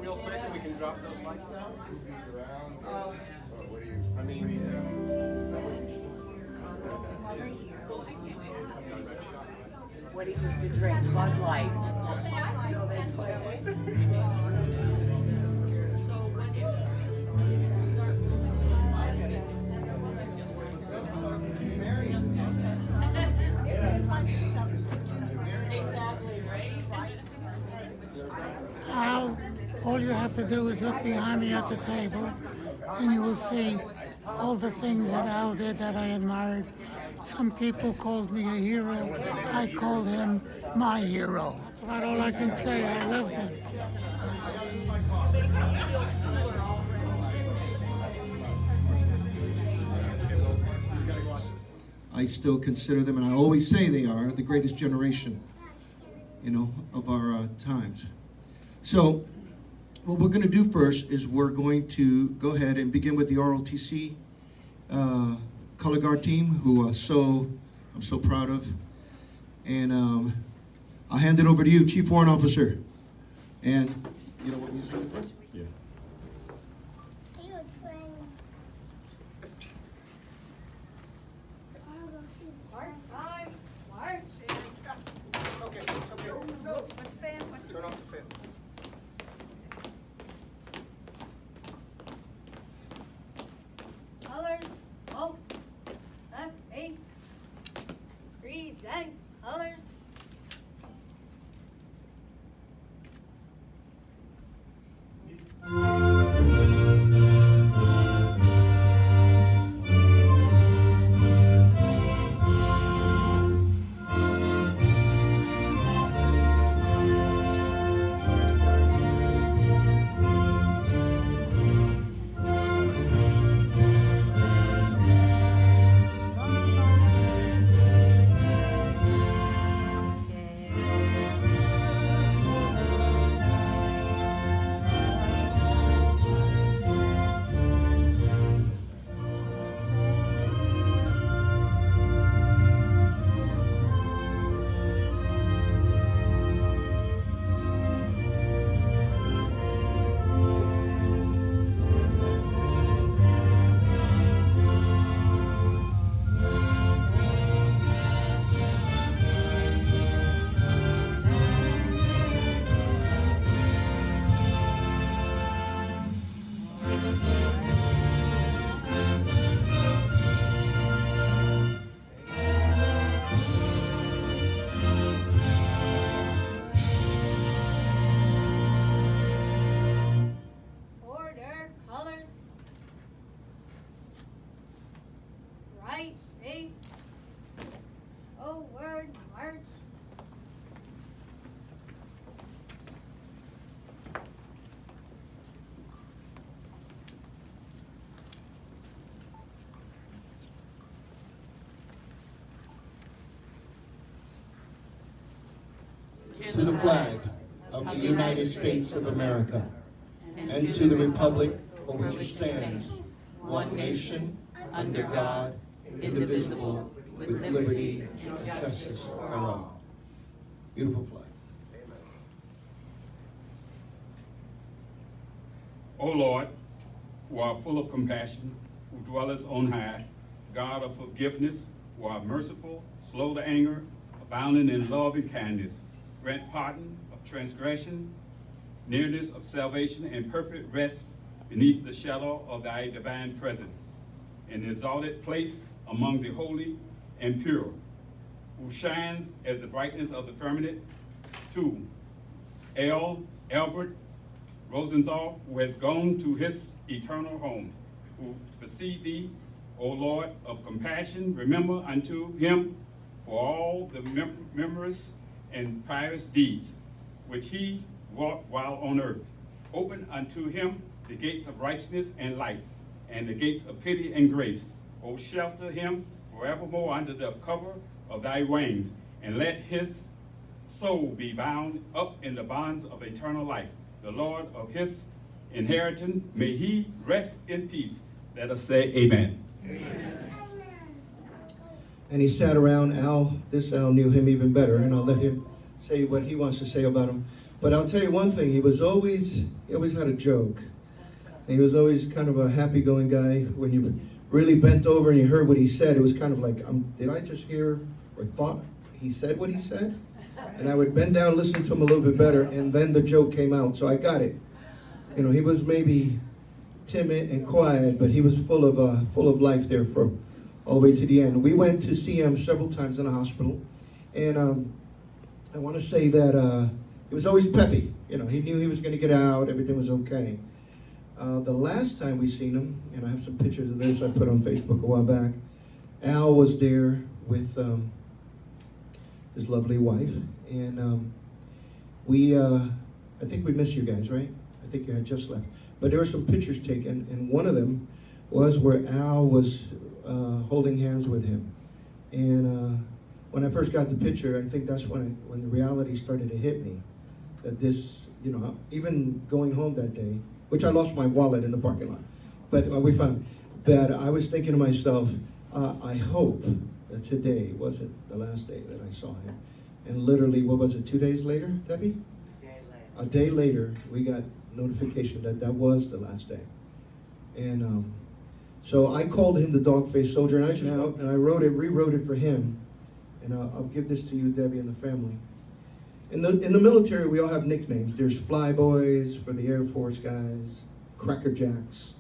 real quick and we can drop those lights down? What he used to drink, Bud Light. So they put all you have to do is look behind me at the table, and you will see all the things that are out there that I admired. Some people called me a hero. I called him my hero. That's about all I can say. I love him. I still consider them, and I always say they are, the greatest generation, of our times. So what we're going to do first is we're going to go ahead and begin with the ROTC color guard team, who I'm so proud of. And I'll hand it over to you, Chief Warrant Officer. And you know what music is? Yeah. Turn off the fan. Colors, oh, left, face, present, colors. Order, colors. Right, face. Forward, march. To the flag of the United States of America, and to the republic for which it stands, one nation, under God, indivisible, with liberty and justice for all. Beautiful flag. O Lord, who art full of compassion, who dwellest on high, God of forgiveness, who art merciful, slow to anger, abounding in love and kindness, grant pardon of transgression, nearness of salvation, and perfect rest beneath the shadow of thy divine presence, an exalted place among the holy and pure, who shines as the brightness of the firmament. 2. Alfred Rosenthal, who has gone to his eternal home, who beseech thee, O Lord of compassion, remember unto him for all the memories and pious deeds which he wrought while on earth. Open unto him the gates of righteousness and light, and the gates of pity and grace. O shelter him forevermore under the cover of thy wings, and let his soul be bound up in the bonds of eternal life. The Lord of his inheritance, may he rest in peace. Let us say amen. Amen. And he sat around. Al knew him even better, and I'll let him say what he wants to say about him. But But I'll tell you one thing, he always had a joke. He was always kind of a happy-going guy. When you really bent over and you heard what he said, it was kind of like, did I just hear or thought he said what he said? And I would bend down, listen to him a little bit better, and then the joke came out, so I got it. You know, he was maybe timid and quiet, but he was full of life there for all the way to the end. We went to see him several times in the hospital, and I want to say that he was always peppy. You know, he knew he was going to get out, everything was okay. The last time we seen him, and I have some pictures of this I put on Facebook a while back, Al was there with his lovely wife, and I think we miss you guys, right? I think you had just left. But there were some pictures taken, and one of them was where Al was holding hands with him. And when I first got the picture, I think that's when the reality started to hit me. That this, you know, even going home that day, which I lost my wallet in the parking lot, but we found that I was thinking to myself, I hope that today wasn't the last day that I saw him. And literally, what was it, 2 days later, Debbie? A day later, we got notification that that was the last day. And so I called him the dog-faced soldier, and I rewrote it for him. And I'll give this to you, Debbie, and the family. In the military, we all have nicknames. There's Fly Boys for the Air Force guys, Cracker Jacks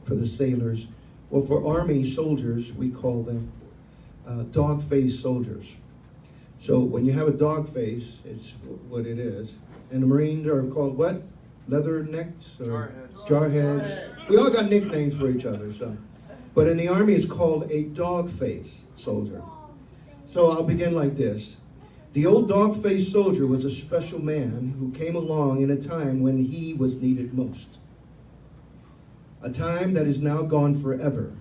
for the sailors. Well, for Army soldiers, we call them dog-faced soldiers. So when you have a dog face, it's what it is. And the Marines are called what? Leathernecks? Or jarheads. We all got nicknames for each other. So, but in the Army, it's called a dog-faced soldier. So I'll begin like this. The old dog-faced soldier was a special man who came along in a time when he was needed most. A time that is now gone forever,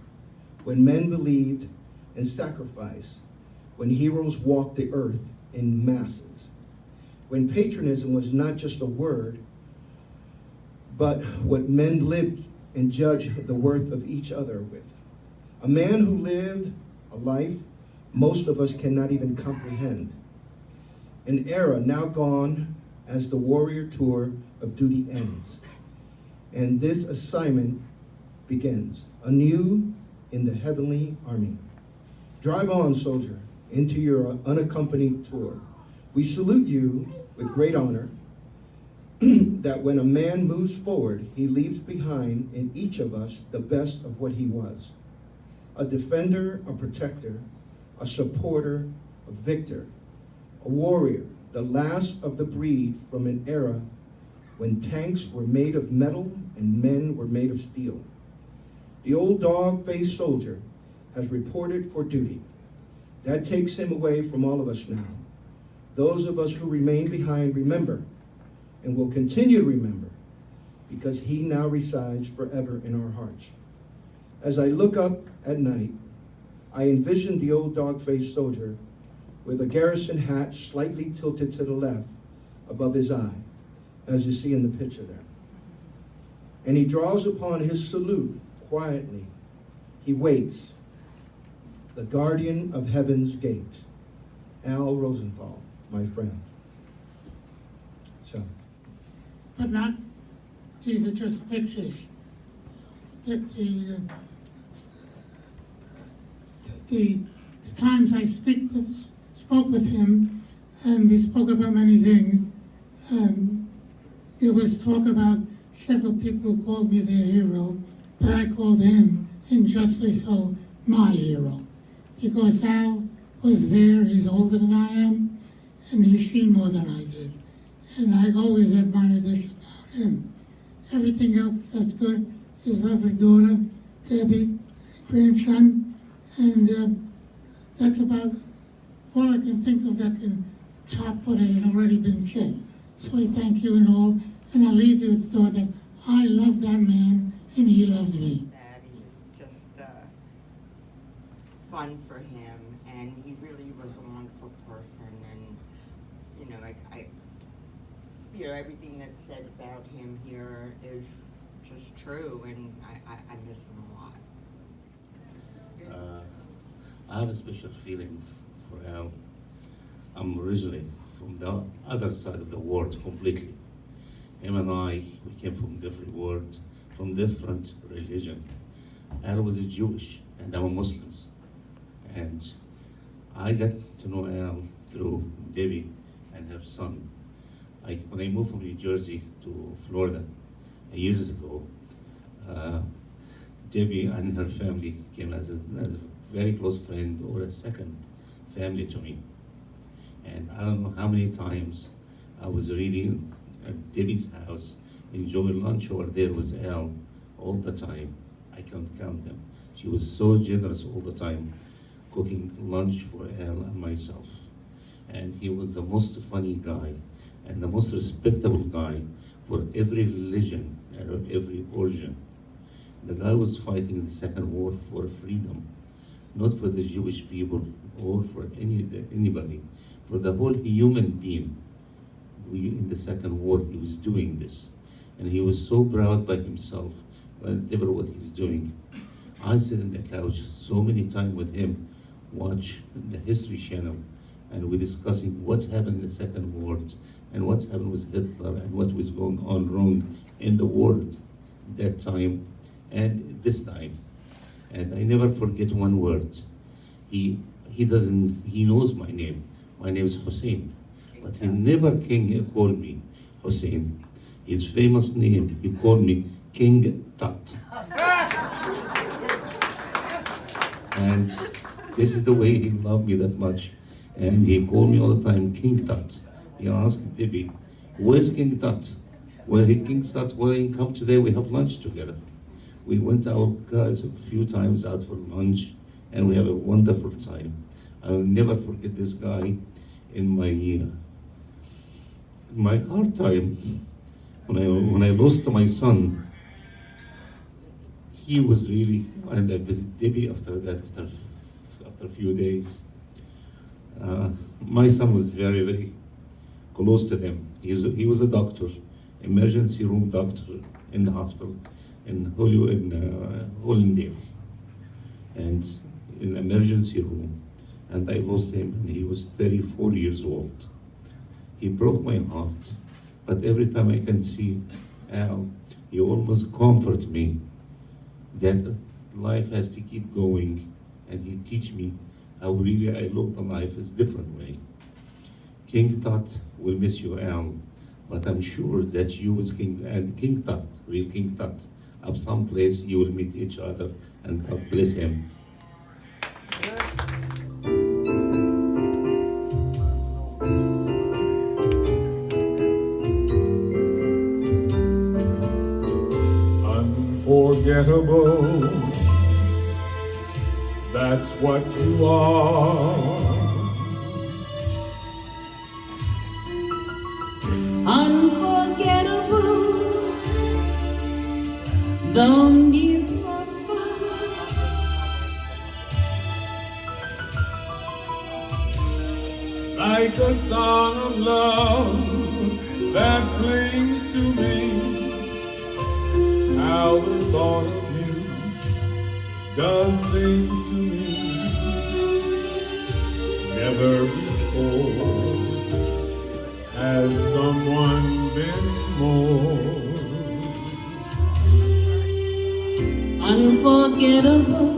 when men believed and sacrificed, when heroes walked the earth in masses, when patriotism was not just a word, but what men lived and judged the worth of each other with. A man who lived a life most of us cannot even comprehend. An era now gone as the warrior tour of duty ends. And this assignment begins anew in the heavenly army. Drive on, soldier, into your unaccompanied tour. We salute you with great honor that when a man moves forward, he leaves behind in each of us the best of what he was. A defender, a protector, a supporter, a victor, a warrior, the last of the breed from an era when tanks were made of metal and men were made of steel. The old dog-faced soldier has reported for duty. That takes him away from all of us now. Those of us who remain behind remember and will continue to remember because he now resides forever in our hearts. As I look up at night, I envision the old dog-faced soldier with a garrison hat slightly tilted to the left above his eye, as you see in the picture there. And he draws upon his salute quietly. He waits, the guardian of heaven's gate, Al Rosenthal, my friend. So. But not, these are just pictures. The times I spoke with him, and we spoke about many things, there was talk about several people who called me their hero, but I called him, and justly so, my hero. Because Al was there, he's older than I am, and he's seen more than I did. And I always admired this about him. Everything else that's good, his lovely daughter, Debbie, grandson, and that's about all I can think of that can top what has already been said. So I thank you and all, and I leave you with the thought that I love that man and he loves me. That is just fun for him, and he really was a wonderful person, and everything that's said about him here is just true, and I miss him a lot. I have a special feeling for Al. I'm originally from the other side of the world completely. Him and I, we came from different worlds, from different religion. Al was a Jewish and I'm a Muslim. And I got to know Al through Debbie and her son. When I moved from New Jersey to Florida years ago, Debbie and her family came as a very close friend or a second family to me. And I don't know how many times I was reading at Debbie's house, enjoying lunch over there with Al all the time. I can't count them. She was so generous all the time, cooking lunch for Al and myself. And he was the most funny guy and the most respectable guy for every religion and every origin. The guy was fighting the Second War for freedom, not for the Jewish people or for anybody, for the whole human being. In the Second War, he was doing this. And he was so proud by himself, whatever what he's doing. I sit in the couch so many times with him, watch the History Channel, and we're discussing what's happened in the Second World, and what's happened with Hitler, and what was going on wrong in the world that time and this time. And I never forget one word. He knows my name. My name is Hussein. But he never called me Hussein. His famous name, he called me King Tut. And this is the way he loved me that much. And he called me all the time King Tut. He asked Debbie, where's King Tut? Well, King Tut, well, he come today, we have lunch together. We went out, guys, a few times out for lunch, and we have a wonderful time. I will never forget this guy in my hard time. When I lost my son, he was really, and I visited Debbie after that, after a few days. My son was very, very close to them. He was a doctor, emergency room doctor in the hospital in Hollandale, and in emergency room. And I lost him, and he was 34 years old. He broke my heart, but every time I can see Al, he almost comforts me that life has to keep going, and he teach me how really I look at life is different way. King Tut will miss you, Al, but I'm sure that you as King Tut, real King Tut, at some place you will meet each other, and God bless him. Unforgettable, that's what you are. Unforgettable, don't give up. Like a song of love that clings to me. How the thought of you does things to me. Never before has someone been more Unforgettable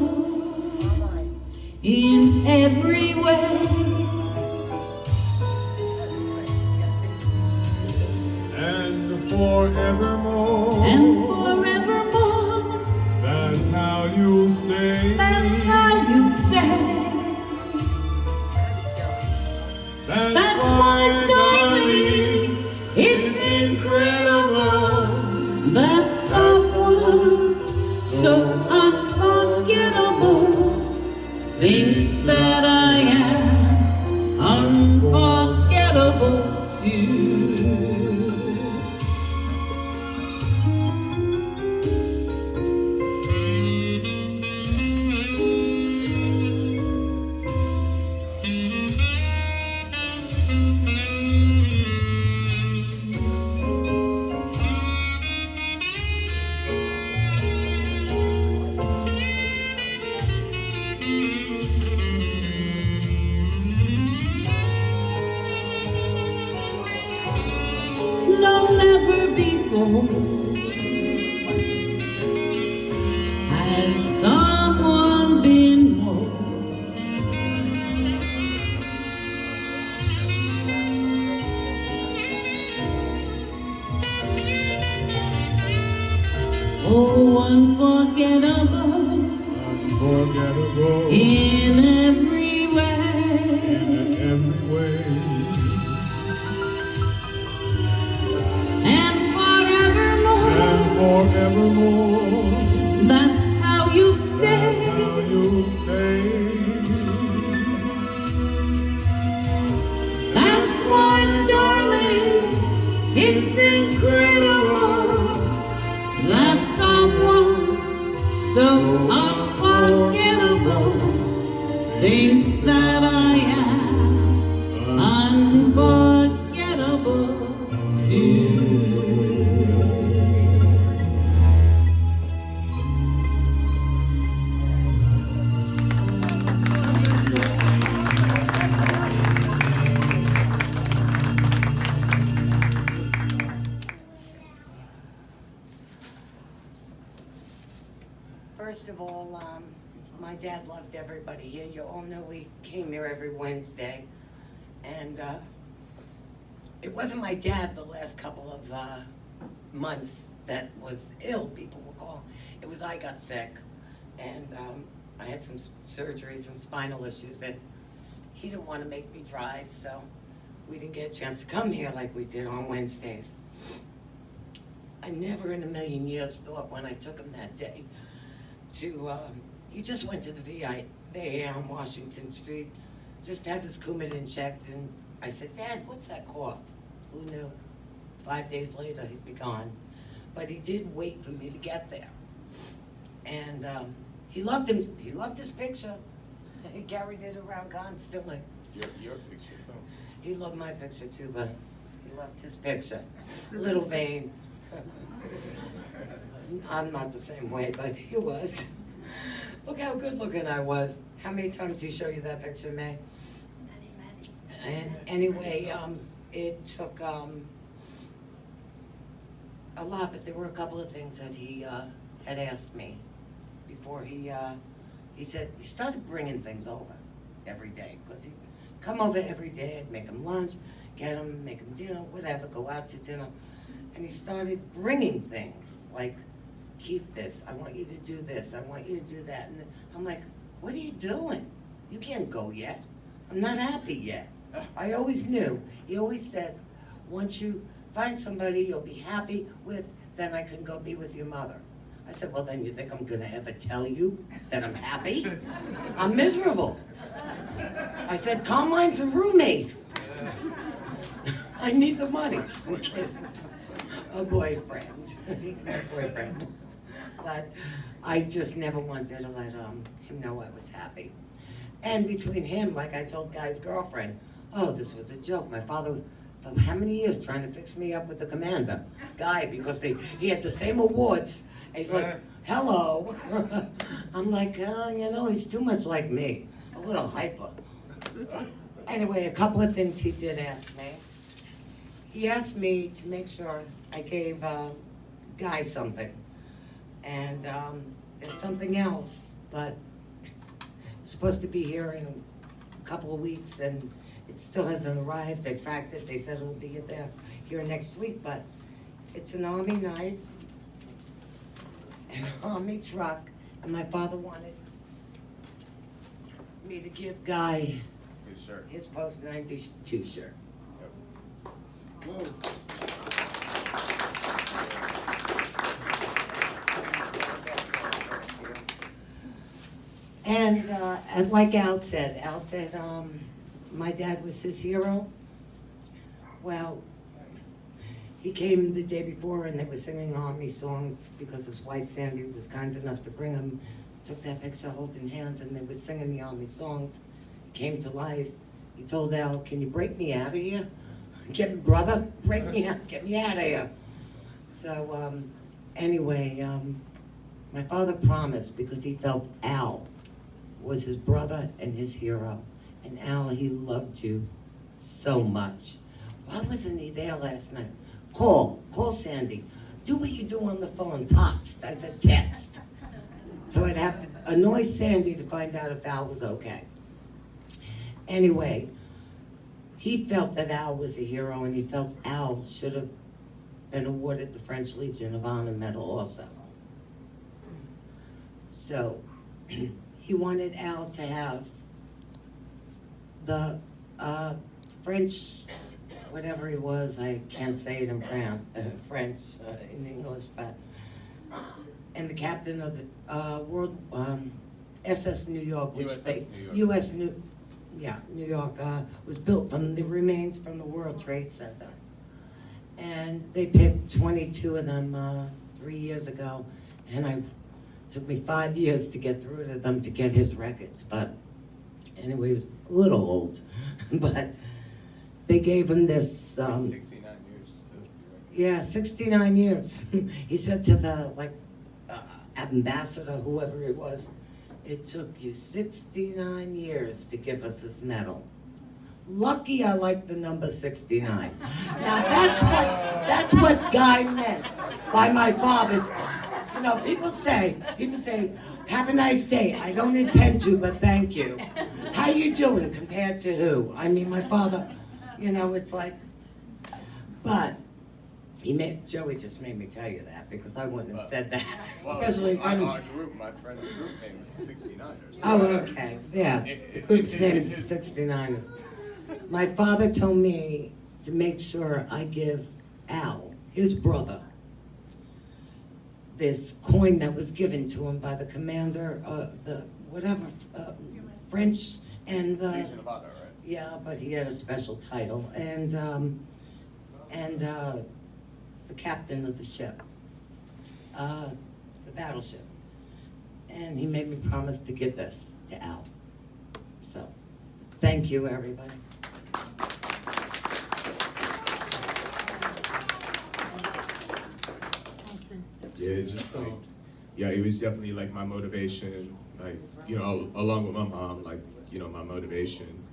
in every way. and forevermore. And forevermore, That's how you'll stay. that's how you stay. That's why, darling, it's incredible that someone so unforgettable thinks that I am unforgettable too. Has someone been more? Oh, unforgettable Unforgettable in every way. in every way. And forevermore, And forevermore, that's how you that's stay. how you stay. That's why, darling, it's incredible that someone so unforgettable thinks that I am unforgettable too. First of all, my dad loved everybody here. You all know we came here every Wednesday. And it wasn't my dad the last couple of months that was ill, people will call. It was I got sick. And I had some surgeries and spinal issues that he didn't want to make me drive, so we didn't get a chance to come here like we did on Wednesdays. I never in a million years thought when I took him that day to, he just went to the VA on Washington Street, just to have his Coumadin checked, and I said, Dad, what's that cough? Who knew? 5 days later, he'd be gone. But he did wait for me to get there. And he loved his picture. He carried it around constantly. Your picture, too. He loved my picture too, but he loved his picture. Little vain. I'm not the same way, but he was. Look how good looking I was. How many times did he show you that picture, May? And anyway, it took a lot, but there were a couple of things that he had asked me before he said, he started bringing things over every day, because he'd come over every day, I'd make him lunch, get him, make him dinner, whatever, go out to dinner. And he started bringing things, like, keep this, I want you to do this, I want you to do that. And I'm like, what are you doing? You can't go yet. I'm not happy yet. I always knew. He always said, once you find somebody you'll be happy with, then I can go be with your mother. I said, well, then you think I'm gonna ever tell you that I'm happy? I'm miserable. I said, Carmine's a roommate. I need the money. I'm kidding. A boyfriend. He's my boyfriend. But I just never wanted to let him know I was happy. And between him, like I told Guy's girlfriend, oh, this was a joke. My father, for how many years, trying to fix me up with the commander, Guy, because he had the same awards. And he's like, hello. I'm like, he's too much like me. A little hyper. Anyway, a couple of things he did ask me. He asked me to make sure I gave Guy something. And there's something else, but it's supposed to be here in a couple of weeks, and it still hasn't arrived. They tracked it. They said it'll be there here next week, but it's an Army knife, an Army truck, and my father wanted me to give Guy his post 92 shirt. And like Al said, my dad was his hero. Well, he came the day before and they were singing Army songs because his wife Sandy was kind enough to bring him, took that picture holding hands, and they were singing the Army songs. He came to life. He told Al, can you break me out of here? Brother, break me out, get me out of here. So anyway, my father promised, because he felt Al was his brother and his hero. And Al, he loved you so much. Why wasn't he there last night? Call Sandy. do what you do on the phone, text. I said text. So I'd have to annoy Sandy to find out if Al was okay. Anyway, he felt that Al was a hero, and he felt Al should have been awarded the French Legion of Honor medal also. So he wanted Al to have the French, whatever he was, I can't say it in French, in English, but, and the captain of the World SS New York, which USS New York. US New York, was built from the remains from the World Trade Center. And they picked 22 of them 3 years ago, and it took me 5 years to get through to them to get his records. But anyway, he was a little old, but they gave him this. 69 years. Yeah, 69 years. He said to the ambassador, whoever it was, it took you 69 years to give us this medal. Lucky I like the number 69. Now that's what Guy meant by my father's. You know, people say, have a nice day. I don't intend to, but thank you. How you doing compared to who? I mean, my father, you know, it's like, but Joey just made me tell you that because I wouldn't have said that, especially in front of our group, my friend's group name is 69ers. Oh, okay, yeah. The group's name is 69ers. My father told me to make sure I give Al, his brother, this coin that was given to him by the commander of the French and the Legion of Honor, right? yeah, but he had a special title, and the captain of the ship, the battleship, and he made me promise to give this to Al. So, thank you, everybody. Yeah, just yeah, it was definitely like my motivation, like, you know, along with my mom, like, you know, my motivation.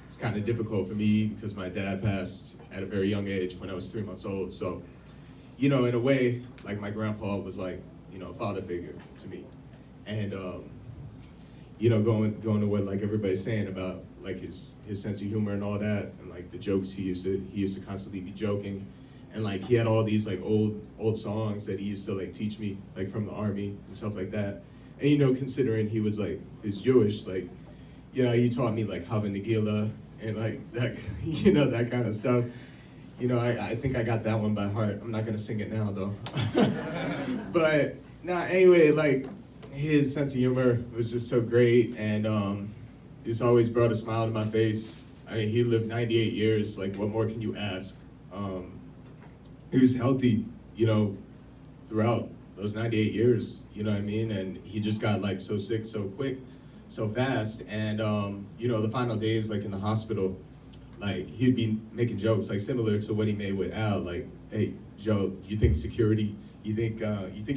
It's kind of difficult for me because my dad passed at a very young age when I was 3 months old. So, you know, in a way, like my grandpa was like, you know, a father figure to me. And, you know, going to what like everybody's saying about like his sense of humor and all that, and like the jokes he used to constantly be joking. And like he had all these like old songs that he used to like teach me like from the army and stuff like that. And you know, considering he was Jewish, like, you know, he taught me like Hava Nagila and like that, you know, that kind of stuff. You know, I think I got that one by heart. I'm not gonna sing it now though. But anyway, like his sense of humor was just so great, and he's always brought a smile to my face. I mean, he lived 98 years. Like, what more can you ask? He was healthy, you know, throughout those 98 years, you know what I mean? And he just got like so sick so quick, so fast. And, you know, the final days, like in the hospital, like he'd be making jokes, like similar to what he made with Al, like, hey, Joe, you think security, you think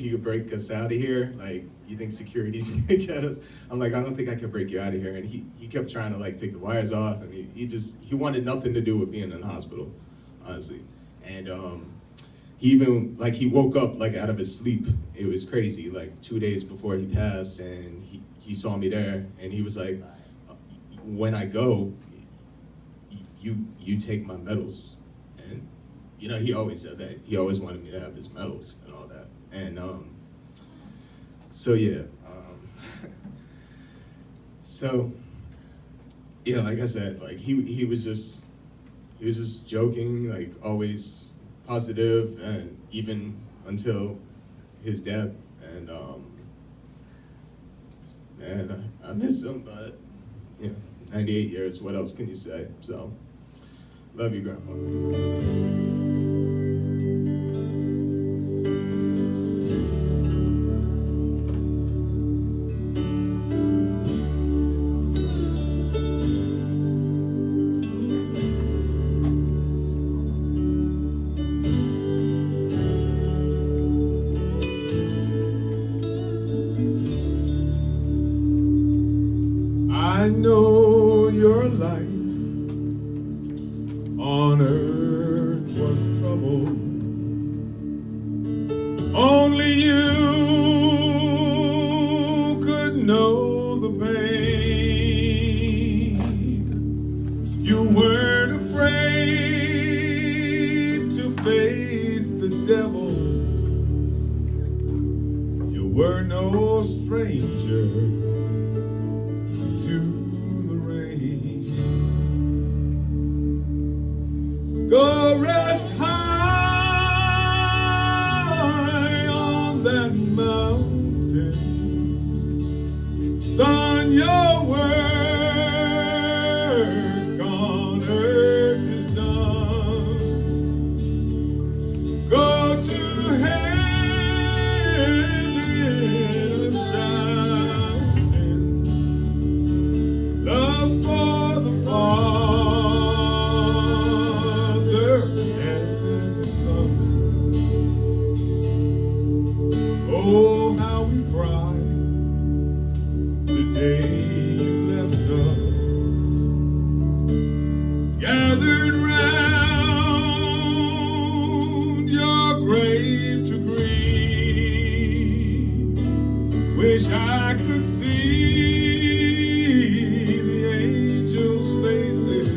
you could break us out of here? Like, you think security's gonna get us? I'm like, I don't think I can break you out of here. And he kept trying to like take the wires off, and he wanted nothing to do with being in the hospital, honestly. And, he woke up like out of his sleep. It was crazy, like 2 days before he passed, and he saw me there, and he was like, when I go, you take my medals. And, you know, he always said that. He always wanted me to have his medals and all that. And so yeah, so, you know, like I said, like he was just joking, like always positive, and even until his death. And I miss him, but you know, 98 years, what else can you say? So, love you, Grandpa. I know your life on earth was troubled, You're no stranger to the rain. Go rest high on that mountain. Son, your work on earth is done. Go to heaven shouting, love for the Father and the Son. Oh, how we cried the day you left us, gathered round your grave to grieve. Wish I could see the angels' faces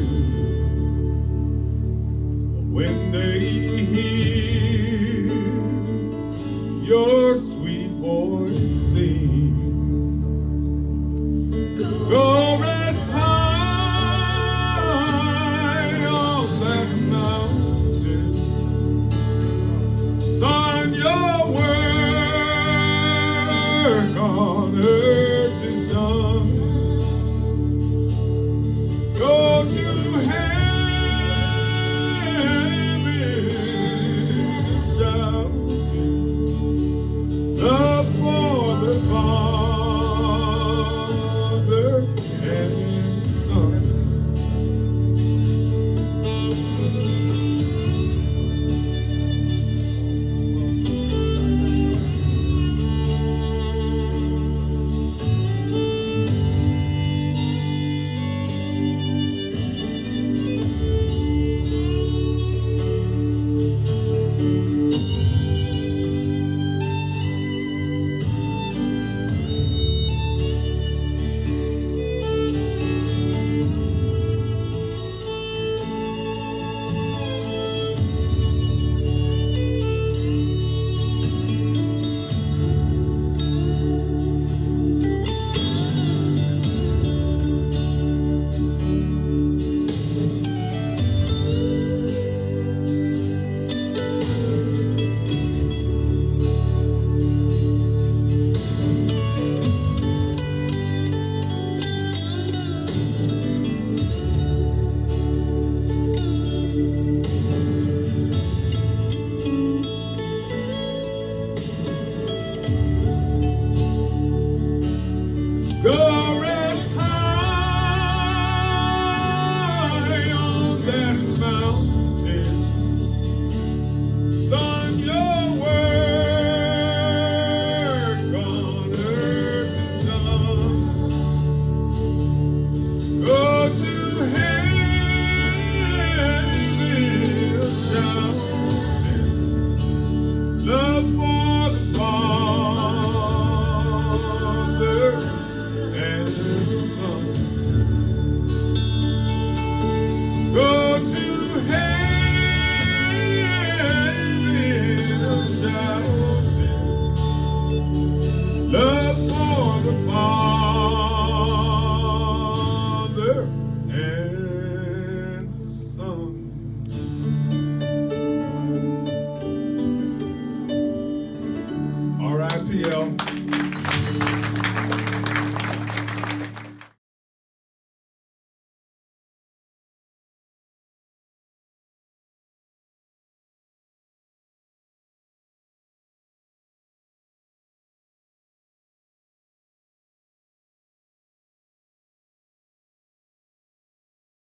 when they hear your sweet voice sing. Go rest high on that mountain. Son, your work on earth is done. Go to heaven shouting, love for the Father and Son. Go rest high on that mountain. Son, your work on earth is done. Go to heaven shouting, love for the Father and the Son. Go to heaven shouting, love for the Father.